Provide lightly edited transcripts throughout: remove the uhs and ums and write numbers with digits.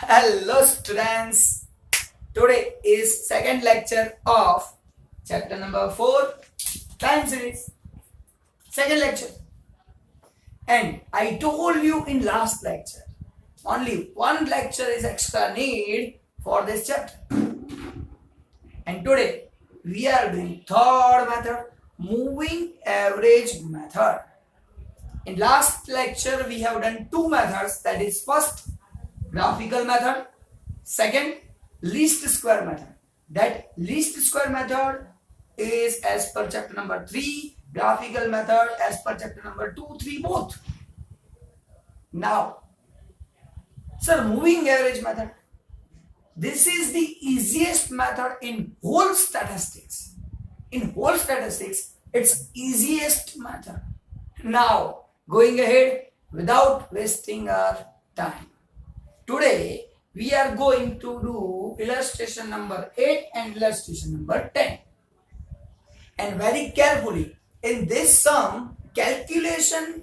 Hello students. Today is second lecture of chapter number 4 time series. Second lecture. And I told you in last lecture only one lecture is extra need for this chapter. And today we are doing third method, moving average method. In last lecture we have done two methods, that is first graphical method, second least square method. That least square method is as per chapter number 3, graphical method as per chapter number 2, 3 both. Now, sir, moving average method. This is the easiest method in whole statistics. In whole statistics, it's easiest method. Now, going ahead without wasting our time. Today, we are going to do illustration number 8 and illustration number 10. And very carefully, in this sum, calculation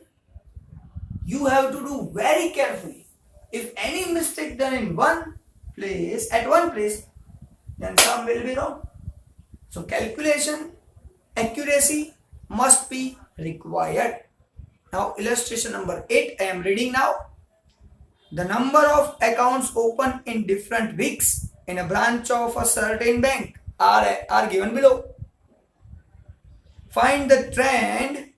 you have to do very carefully. If any mistake done in one place, at one place, then sum will be wrong. So calculation accuracy must be required. Now illustration number 8 I am reading now. The number of accounts open in different weeks in a branch of a certain bank are given below. Find the trend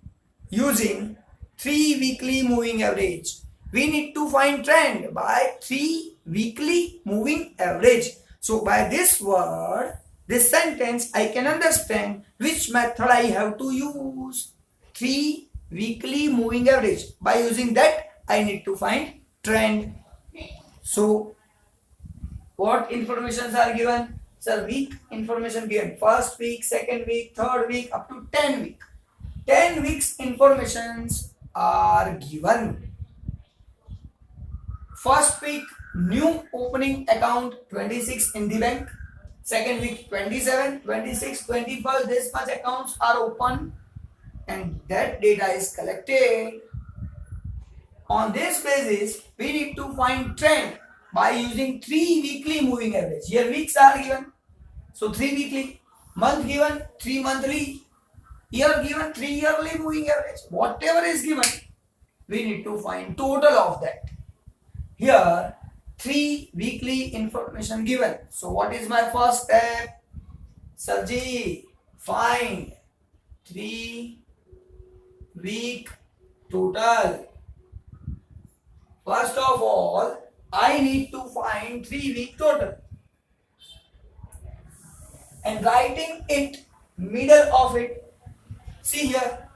using 3 weekly moving average. We need to find trend by 3 weekly moving average. So by this word, this sentence, I can understand which method I have to use. 3 weekly moving average. By using that, I need to find trend. So what informations are given? So week information given. First week, second week, third week, up to 10 week. 10 weeks informations are given. First week, new opening account 26 in the bank. Second week 27, 26, 25, this much accounts are open and that data is collected. On this basis, we need to find trend by using 3 weekly moving average. Here weeks are given. So 3 weekly. Month given, 3 monthly. Year given, 3 yearly moving average. Whatever is given, we need to find total of that. Here 3 weekly information given. So what is my first step? Sarji, find 3 week total. First of all, I need to find 3 week total. And writing it middle of it. See here.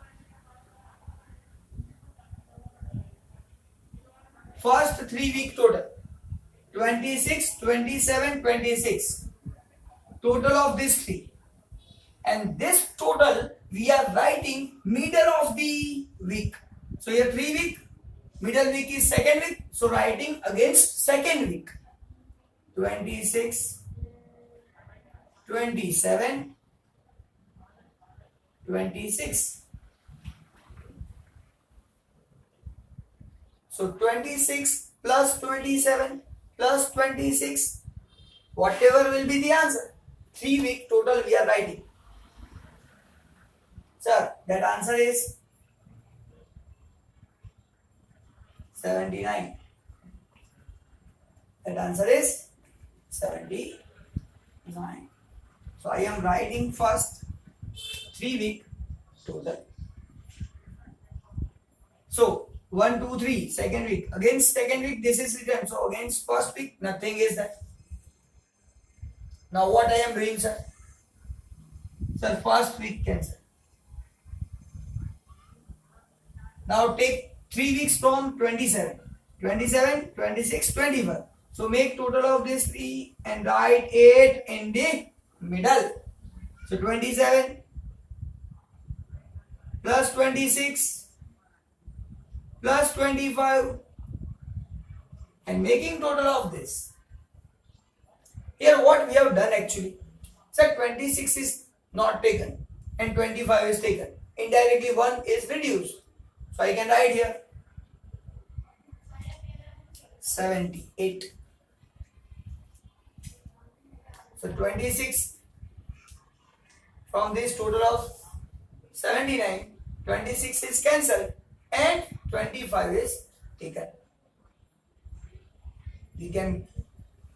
First 3 week total. 26, 27, 26. Total of these 3. And this total we are writing middle of the week. So here 3 week. Middle week is second week. So writing against second week. 26, 27, 26. So 26 plus 27 plus 26. Whatever will be the answer. 3 week total we are writing. Sir, that answer is 79. That answer is 79. So I am writing first 3 week total. So 1, 2, 3, second week. Against second week, this is written. So against first week, nothing is there. Now what I am doing, sir? Sir, first week cancel. Now take 3 weeks from 27. 27, 26, 25. So make total of these 3 and write 8 in the middle. So 27 plus 26 plus 25 and making total of this. Here what we have done actually. So 26 is not taken and 25 is taken. Indirectly 1 is reduced. So I can write here 78. So 26 from this total of 79, 26 is cancelled and 25 is taken. We can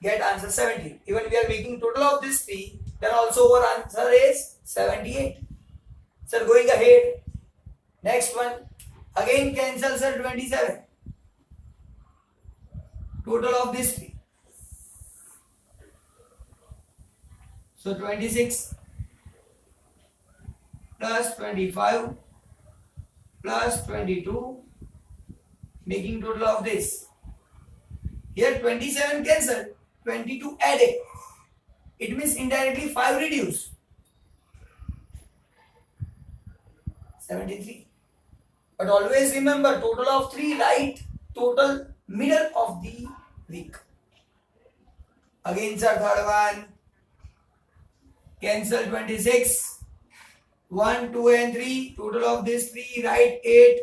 get answer 70. Even we are making total of this 3, then also our answer is 78. Sir, going ahead. Next one. Again cancel, sir, 27. Total of this 3. So 26 plus 25 plus 22, making total of this. Here 27 cancelled, 22 added. It means indirectly 5 reduced. 73. But always remember, total of 3, write total middle of the week. Again, sir, third one. Cancel 26. 1, 2 and 3. Total of this 3, write 8,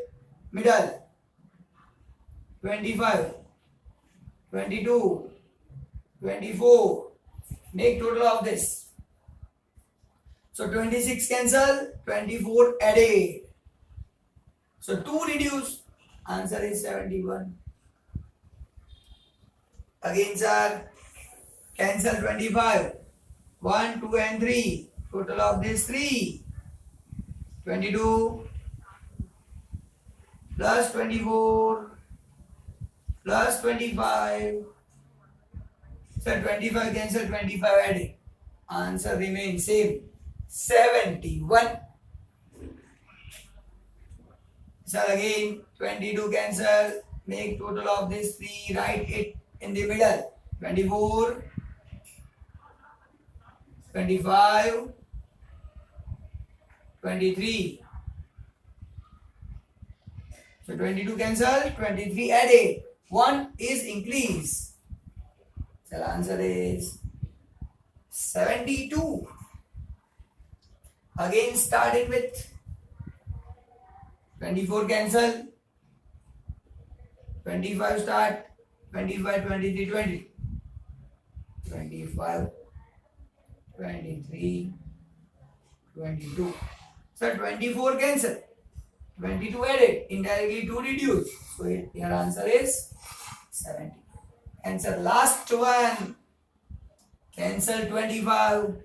middle. 25. 22. 24. Make total of this. So 26 cancel, 24 added. So 2 reduce, answer is 71. Again, sir, cancel 25. 1, 2 and 3. Total of this 3. 22 plus 24 plus 25. So 25 cancel, 25 added. Answer remains same. 71. So again 22 cancel, make total of this 3, write it in the middle. 24, 25, 23. So 22 cancel, 23 added. 1 is increase. So the answer is 72. Again starting with 24 cancel, 25 start, 25, 23, 20. 25, 23, 22. So 24 cancel, 22 added, indirectly 2 reduced. So your answer is 70. Answer last one. Cancel 25.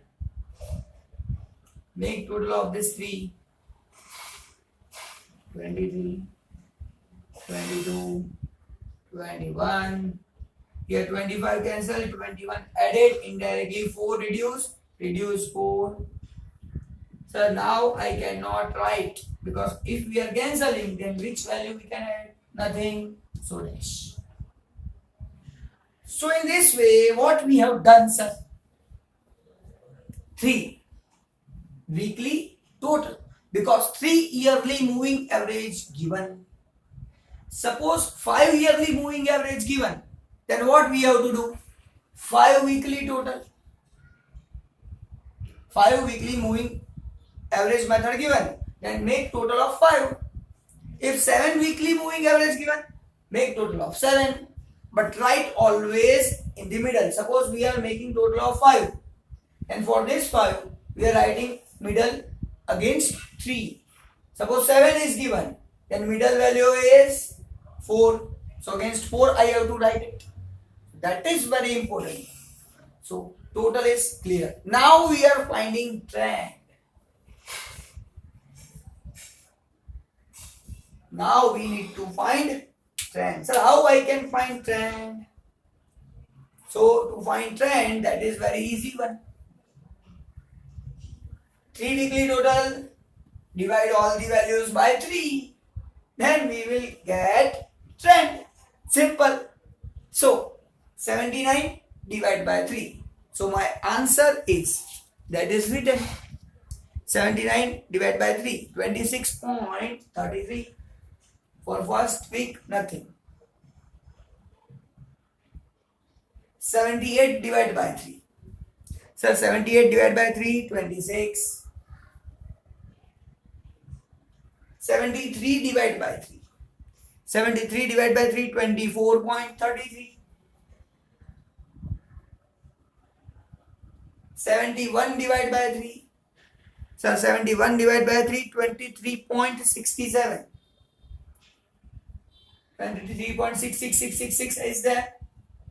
Make total of this 3. 23, 22, 21. Here 25 cancel, 21 added, indirectly 4 reduce, reduce 4. So now I cannot write, because if we are cancelling, then which value we can add? Nothing. So dash. So in this way, what we have done, sir? 3 weekly total, because 3 yearly moving average given. Suppose 5 yearly moving average given, then what we have to do? 5 weekly total. 5 weekly moving average method given, then make total of 5. If 7 weekly moving average given, make total of 7. But write always in the middle. Suppose we are making total of 5, and for this 5 we are writing middle against 3. Suppose 7 is given, then middle value is 4. So against 4 I have to write it. That is very important. So total is clear. Now we are finding trend. Now we need to find trend. So how I can find trend? So to find trend, that is very easy one. 3 weekly total, divide all the values by 3. Then we will get trend. Simple. So 79 divided by 3. So my answer is, that is written, 79 divided by 3, 26.33. For first week, nothing. 78 divided by 3. So 78 divided by 3, 26. 73 divided by 3. 73 divided by 3, 24.33. 71 divided by 3. Sir, 71 divided by 3, 23.67. 23.66666 is there.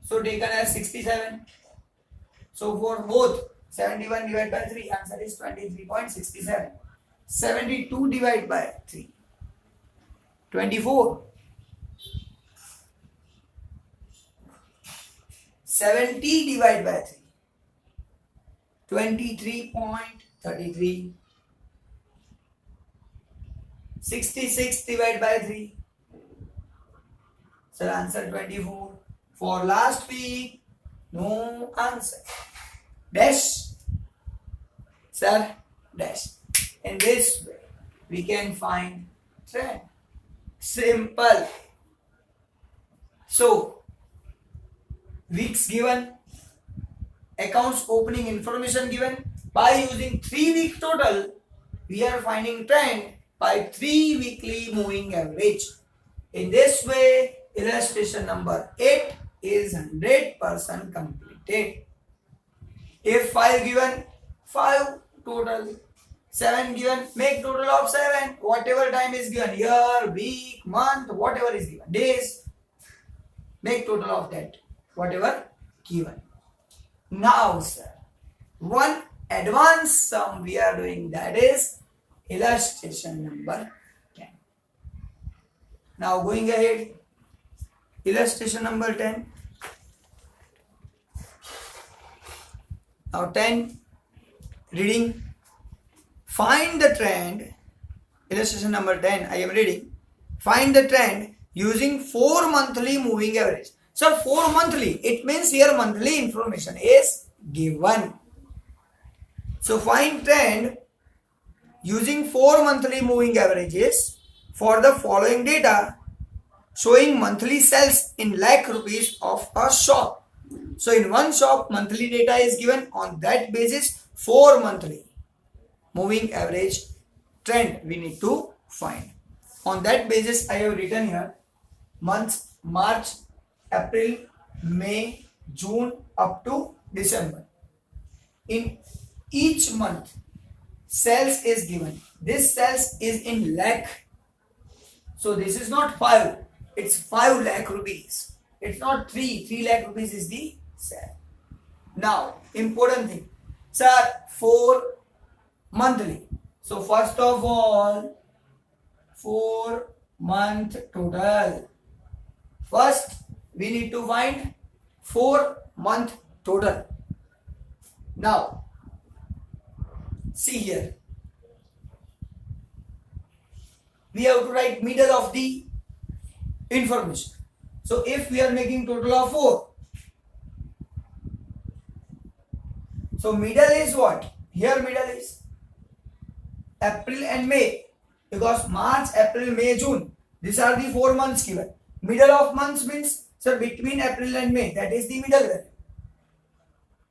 So taken as 67. So for both 71 divided by 3, answer is 23.67. 72 divided by 3, 24. 70 divided by 3, 23.33. 66 divided by 3. So answer 24. For last week, no answer. Dash. Sir, dash. In this way, we can find trend. Simple. So, weeks given, accounts opening information given. By using 3 week total, we are finding trend by 3 weekly moving average. In this way, illustration number 8 is 100% completed. If 5 given, 5 total. 7 given, make total of 7. Whatever time is given, year, week, month, whatever is given, days, make total of that, whatever given. Now, sir, one advanced sum we are doing, that is illustration number 10. Now, going ahead, illustration number 10. Now, 10, reading. Find the trend, illustration number 10, I am reading. Find the trend using 4 monthly moving average. So 4 monthly, it means here monthly information is given. So find trend using 4 monthly moving averages for the following data showing monthly sales in lakh rupees of a shop. So in one shop, monthly data is given. On that basis, 4 monthly moving average trend we need to find. On that basis, I have written here months March, April, May, June up to December. In each month, sales is given. This sales is in lakh. So this is not 5, it's 5 lakh rupees. It's not 3. 3 lakh rupees is the sale. Now, important thing. Sir, 4 monthly. So first of all, 4 month total. First, we need to find 4 month total. Now, see here. We have to write middle of the information. So if we are making total of 4, so middle is what? Here middle is April and May, because March, April, May, June, these are the 4 months given. Middle of months means, sir, between April and May, that is the middle value.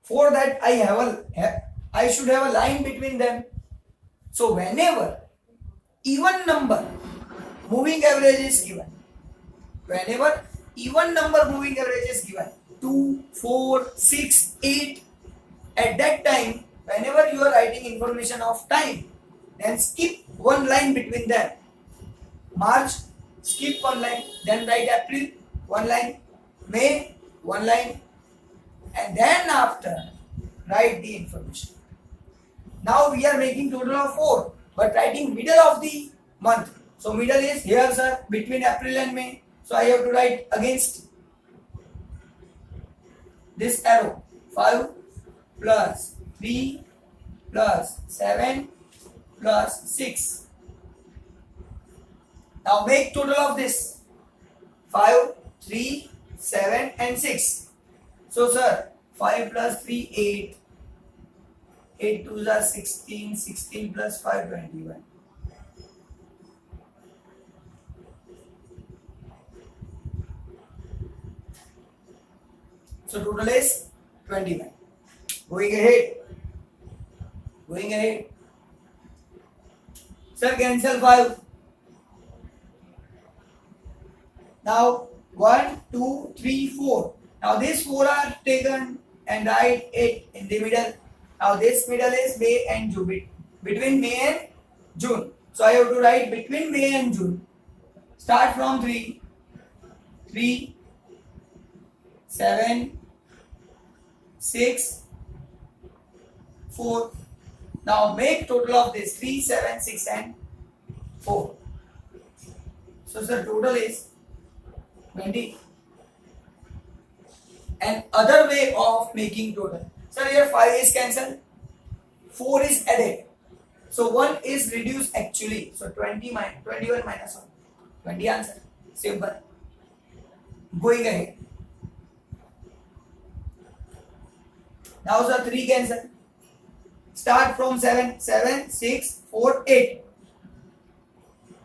For that I should have a line between them. So whenever even number moving average is given, whenever even number moving average is given, 2, 4, 6, 8, at that time, whenever you are writing information of time, then skip one line between them. March, skip one line, then write April, one line, May, one line, and then after write the information. Now we are making total of 4, but writing middle of the month. So middle is here, sir, between April and May. So I have to write against this arrow, 5 plus 3 plus 7 plus 6. Now make total of this, 5, 3, 7 and 6. So sir, 5 plus 3, 8. 8 2s are 16, 16 plus 5, 21. So total is 21. Going ahead. Sir, cancel 5. Now 1, 2, 3, 4. Now these 4 are taken and write 8 in the middle. Now this middle is May and June. Between May and June. So I have to write between May and June. Start from 3, 3, 7, 6, 4. Now make total of this 3, 7, 6 and 4. So sir, total is 20. And other way of making total. Sir, here 5 is cancelled, 4 is added. So 1 is reduced actually. So 21 minus 1. 20 answer. Simple. Going ahead. Now sir, 3 cancel. Start from 7. 7, 6, 4, 8.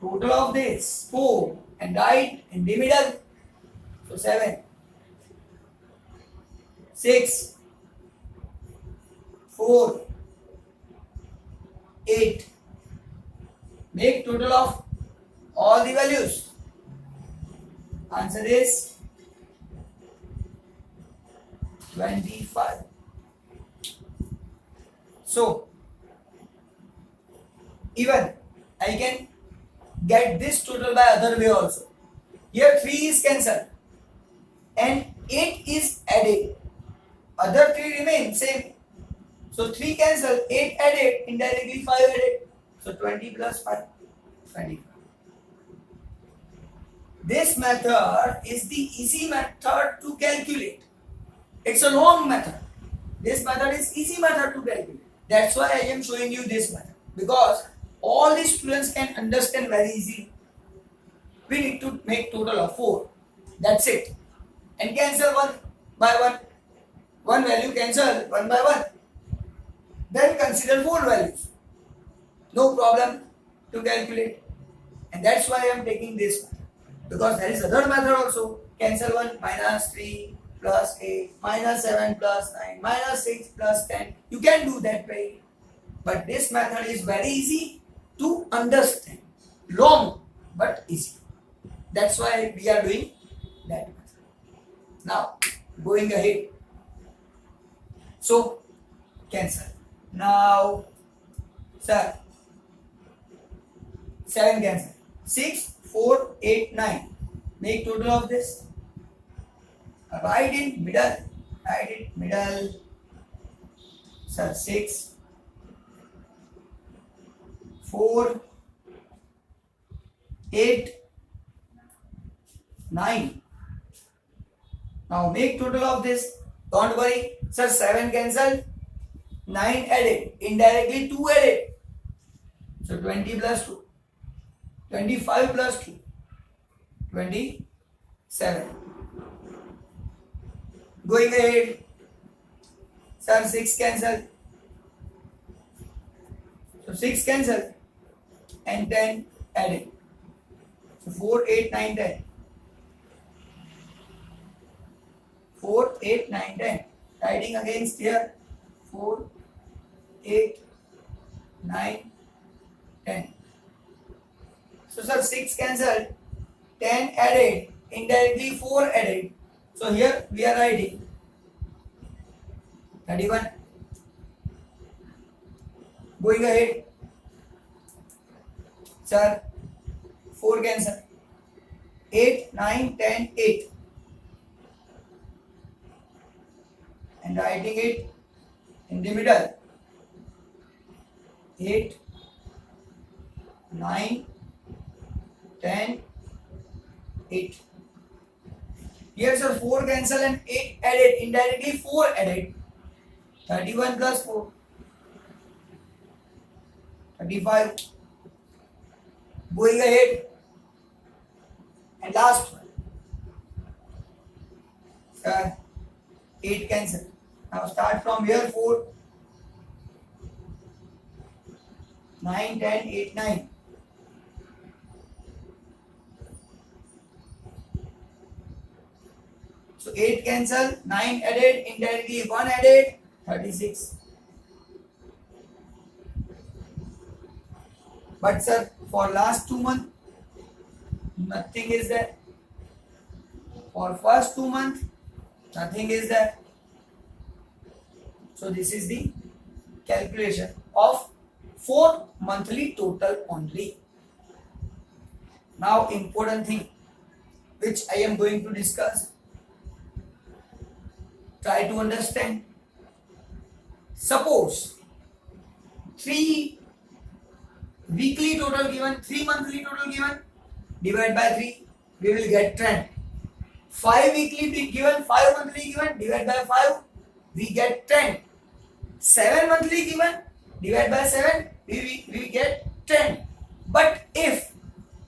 Total of this 4 and right in the middle. So 7, 6, 4, 8. Make total of all the values. Answer is 25. So even I can get this total by other way also. Here 3 is cancelled and 8 is added. Other 3 remain same. So 3 cancel, 8 added, indirectly 5 added. So 20 plus 5, 25. This method is the easy method to calculate. It's a long method. This method is easy method to calculate. That's why I am showing you this method. Because all the students can understand very easily. We need to make total of 4. That's it. And cancel 1 by 1. One value cancel 1 by 1. Then consider 4 values. No problem to calculate. And that's why I am taking this method. Because there is other method also. Cancel 1 minus 3 plus 8 minus 7 plus 9 minus 6 plus 10. You can do that way. But this method is very easy to understand. Long but easy. That's why we are doing that method. Now, going ahead. So, cancel. Now, sir, 7 cancel. 6, 4, 8, 9. Make total of this. Right in middle. Right in middle. Sir, 6, 4, 8, 9. Now make total of this. Don't worry. Sir, 7 cancelled. 9 added. Indirectly 2 added. So 20 plus 2. 25 plus 2. 27. Going ahead. Sir, 6 cancelled. So 6 cancelled. And 10 added. So 4, 8, 9, 10. 4, 8, 9, 10. Writing against here. 4, 8, 9, 10. So sir, 6 cancelled. 10 added. Indirectly 4 added. So here we are writing 31. Going ahead. Sir, 4 cancel. 8, 9, 10, 8. And writing it in the middle. 8, 9, 10, 8. Here sir, 4 cancel and 8 added. Indirectly 4 added. 31 plus 4. 35. Going ahead. And last one. Sir, 8 cancel. Now start from here. 4, 9, 10, 8, 9. So 8 cancel, 9 added, indirectly 1 added, 36. But sir, for last 2 months, nothing is there. For first 2 months, nothing is there. So this is the calculation of 4 monthly total only. Now important thing which I am going to discuss. Try to understand. Suppose 3 weekly total given, 3 monthly total given, divide by 3, we will get 10. 5 weekly given, 5 monthly given, divide by 5, we get 10. 7 monthly given, divide by 7, we get 10. But if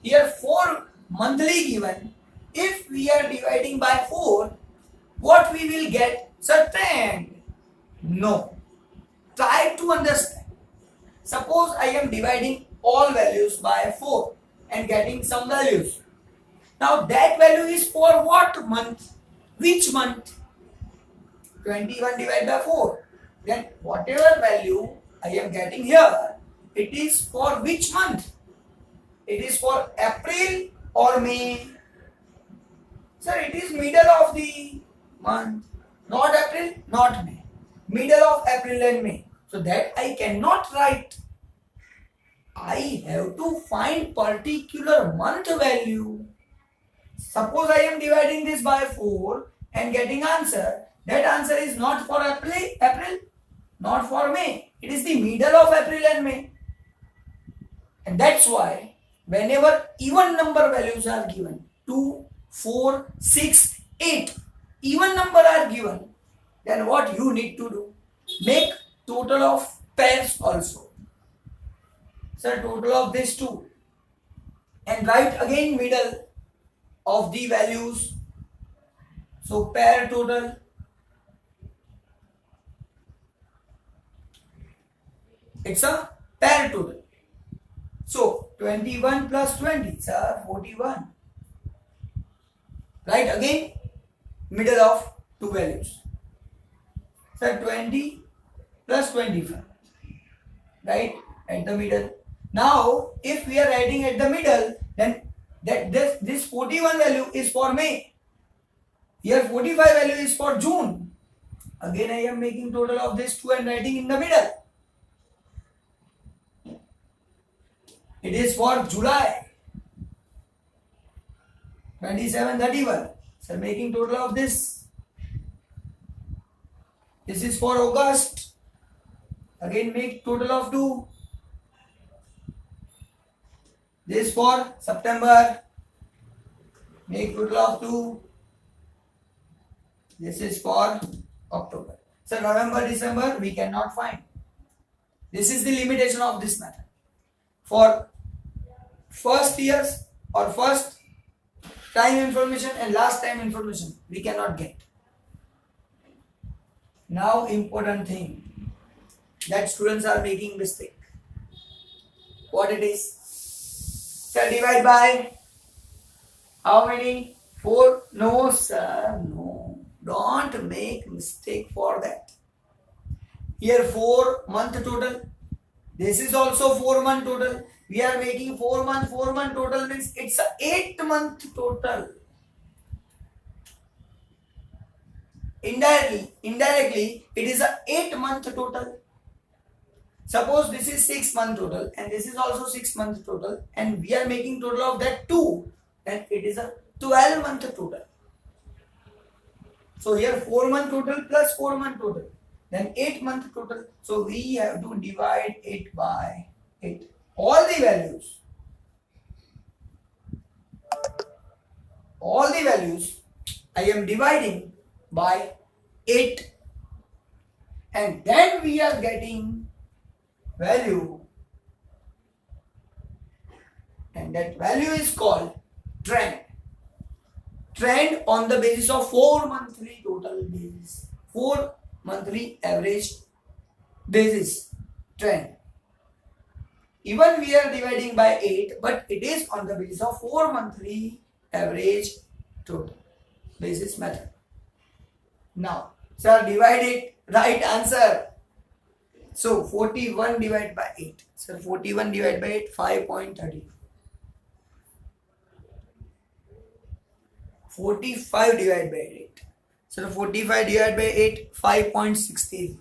here 4 monthly given, if we are dividing by 4, what we will get? Sir, 10. No. Try to understand. Suppose I am dividing all values by 4 and getting some values. Now that value is for what month? Which month? 21 divided by 4. Then whatever value I am getting here, it is for which month? It is for April or May? Sir, it is middle of the month. Not April, not May. Middle of April and May. So that I cannot write. I have to find particular month value. Suppose I am dividing this by 4 and getting answer. That answer is not for April, not for May. It is the middle of April and May. And that's why whenever even number values are given, 2, 4, 6, 8, even number are given, then what you need to do? Make total of pairs also. So total of these two. And write again middle of the values. So pair total. It's a pair total. So 21 plus 20, sir, 41. Write again middle of two values. So 20 plus 25. Right at the middle. Now if we are writing at the middle, then this 41 value is for May. Here 45 value is for June. Again I am making total of this two and writing in the middle. It is for July. 27, 31. So making total of this. This is for August. Again make total of 2. This for September. Make total of 2. This is for October. So November, December we cannot find. This is the limitation of this method. For first years or first time information and last time information we cannot get. Now important thing that students are making mistake. What it is? So divide by how many? 4? No sir, no. Don't make mistake for that. Here 4 month total. This is also 4 month total. We are making 4 month total means it's a 8 month total. Indirectly it is a 8 month total. Suppose this is 6 month total and this is also 6 month total and we are making total of that 2, then it is a 12 month total. So here 4 month total plus 4 month total, then 8 month total. So we have to divide 8 by 8. All the values I am dividing by 8 and then we are getting value and that value is called trend. Trend on the basis of 4 monthly total basis, 4 monthly average basis trend. Even we are dividing by 8, but it is on the basis of 4 monthly average total basis method. Now, sir, divide it, right answer. So 41 divided by 8. So 41 divided by 8, 5.30. 45 divided by 8. So 45 divided by 8, 5.60.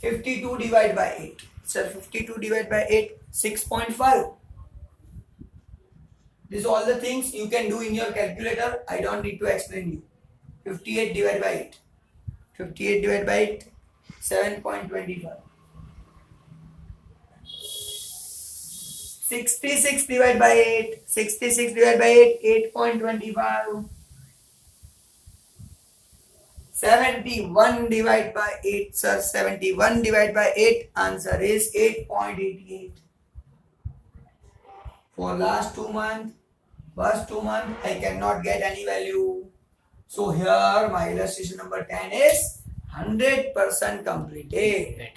52 divided by 8. Sir, 52 divided by 8, 6.5. These are all the things you can do in your calculator. I don't need to explain you. 58 divided by 8. 58 divided by 8, 7.25. 66 divided by 8. 66 divided by 8, 8.25. 71 divided by 8, sir. 71 divided by 8, answer is 8.88. For last 2 months, first 2 months, I cannot get any value. So here my illustration number 10 is 100% completed.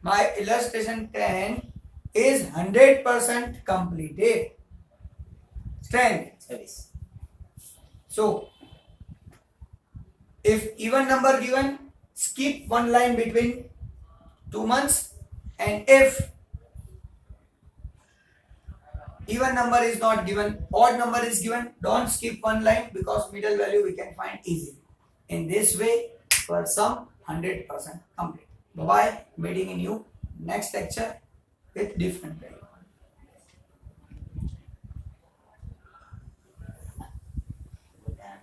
My illustration 10 is 100% completed. 10. So if even number given, skip one line between 2 months, and if even number is not given, odd number is given, don't skip one line, because middle value we can find easily. In this way, for sum 100% complete. Bye bye. Meeting in you next lecture with different value.